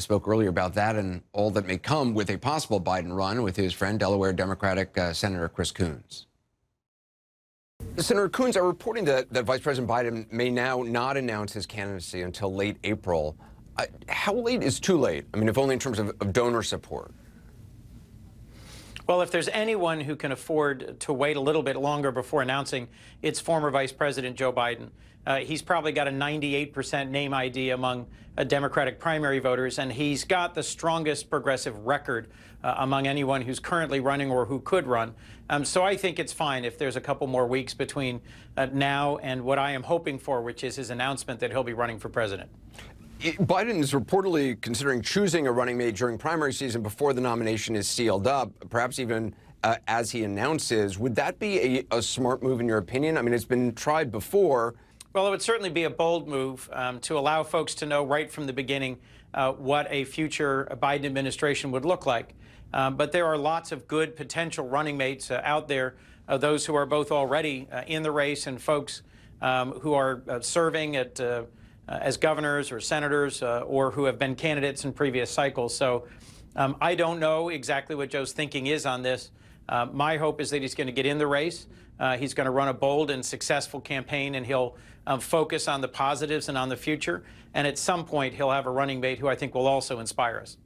spoke earlier about that and all that may come with a possible Biden run with his friend, Delaware Democratic Senator Chris Coons. Senator Coons are reporting that Vice President Biden may now not announce his candidacy until late April. How late is too late? I mean, if only in terms of donor support. Well, if there's anyone who can afford to wait a little bit longer before announcing, it's former Vice President Joe Biden. He's probably got a 98% name ID among Democratic primary voters, and he's got the strongest progressive record among anyone who's currently running or who could run. So I think it's fine if there's a couple more weeks between now and what I am hoping for, which is his announcement that he'll be running for president. Biden is reportedly considering choosing a running mate during primary season before the nomination is sealed up, perhaps even as he announces. Would that be a smart move in your opinion? I mean, it's been tried before. Well, it would certainly be a bold move to allow folks to know right from the beginning what a future Biden administration would look like. But there are lots of good potential running mates out there, those who are both already in the race and folks who are serving at as governors or senators or who have been candidates in previous cycles. So I don't know exactly what Joe's thinking is on this. My hope is that he's going to get in the race. He's going to run a bold and successful campaign, and he'll focus on the positives and on the future. And at some point, he'll have a running mate who I think will also inspire us.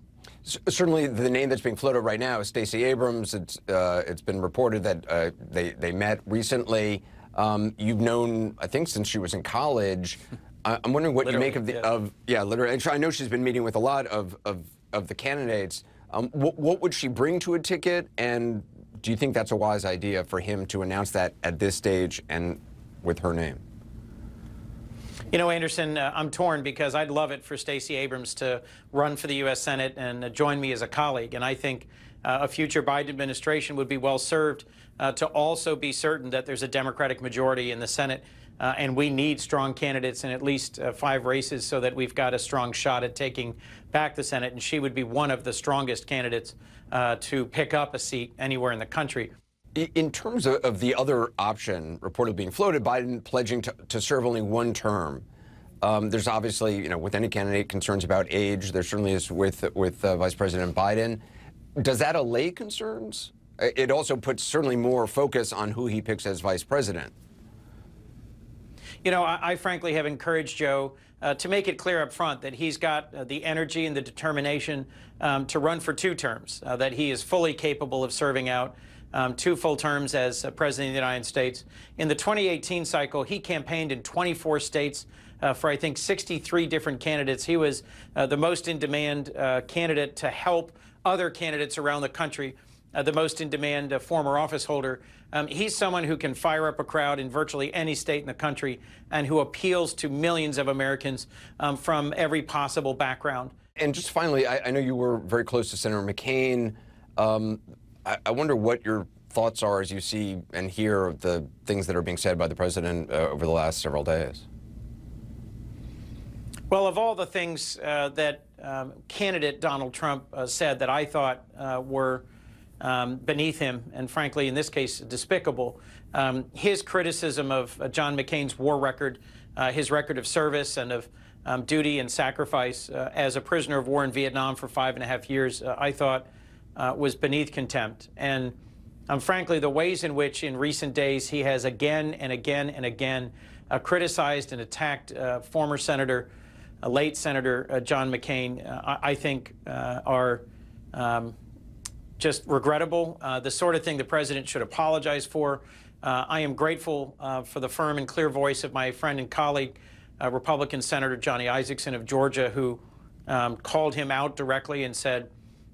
Certainly, the name that's being floated right now is Stacey Abrams. It's been reported that they met recently. You've known, I think, since she was in college. I'm wondering what you make of literally. I know she's been meeting with a lot of the candidates. What would she bring to a ticket, and do you think that's a wise idea for him to announce that at this stage and with her name? You know, Anderson, I'm torn because I'd love it for Stacey Abrams to run for the U.S. Senate and join me as a colleague. And I think a future Biden administration would be well served to also be certain that there's a Democratic majority in the Senate. And we need strong candidates in at least 5 races so that we've got a strong shot at taking back the Senate. And she would be one of the strongest candidates to pick up a seat anywhere in the country. In terms of the other option reportedly being floated, Biden pledging to serve only 1 term, there's obviously, you know, with any candidate, concerns about age. There certainly is with Vice President Biden. Does that allay concerns? It also puts certainly more focus on who he picks as vice president. You know, I frankly have encouraged Joe to make it clear up front that he's got the energy and the determination to run for 2 terms, that he is fully capable of serving out 2 full terms as President of the United States. In the 2018 cycle, he campaigned in 24 states for, I think, 63 different candidates. He was the most in-demand candidate to help other candidates around the country, the most in-demand former office holder. He's someone who can fire up a crowd in virtually any state in the country and who appeals to millions of Americans from every possible background. And just finally, I know you were very close to Senator McCain. I wonder what your thoughts are as you see and hear the things that are being said by the president over the last several days. Well, of all the things that candidate Donald Trump said that I thought were beneath him, and frankly, in this case, despicable, his criticism of John McCain's war record, his record of service and of duty and sacrifice as a prisoner of war in Vietnam for 5.5 years, I thought was beneath contempt. And frankly, the ways in which in recent days he has again and again and again criticized and attacked former Senator, late Senator John McCain, I think are just regrettable, the sort of thing the president should apologize for. I am grateful for the firm and clear voice of my friend and colleague, Republican Senator Johnny Isakson of Georgia, who called him out directly and said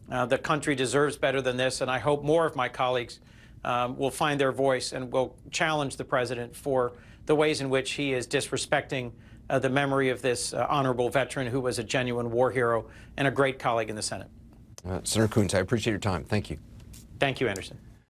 the country deserves better than this. And I hope more of my colleagues will find their voice and will challenge the president for the ways in which he is disrespecting the memory of this honorable veteran who was a genuine war hero and a great colleague in the Senate. Senator Coons, I appreciate your time. Thank you. Thank you, Anderson.